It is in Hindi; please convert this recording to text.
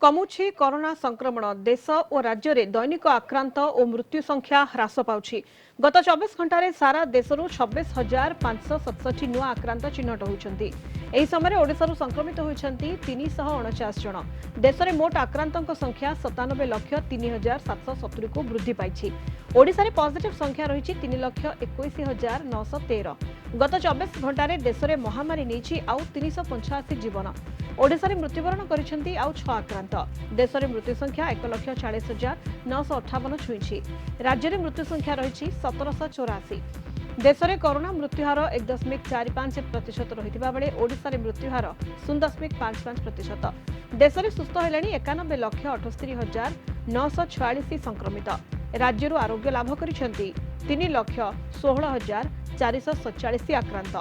कमुछि कोरोना संक्रमण देश और राज्य में दैनिक आक्रांत और मृत्यु संख्या ह्रास पाउछि। गत 24 घंटे सारा देशरू 26,567 नुआ आक्रांत चिन्हट होती। यह समय ओडिशारू संक्रमित होती 349 जन। देश में मोट आक्रांतों संख्या 97,03,770 को वृद्धि पाई। ओडिशा रे पॉजिटिव संख्या रही 3,21,913। गत 24 घंटे देश में महामारी नहीं आउ 385 जीवन। ओडिशा रे मृत्युवरण करिसेंती आउ 6 आक्रांत। देश में मृत्यु संख्या 1,40,958 छुई। राज्य में मृत्यु संख्या रही 1,784। देश में कोरोना मृत्युहार 1.45% रही बेले ओडिशा रे मृत्युहार 0.55%। देश में सुस्थ है 91,68,946 संक्रमित। राज्य आरोग्य लाभ कर 3,16,447 आक्रांत।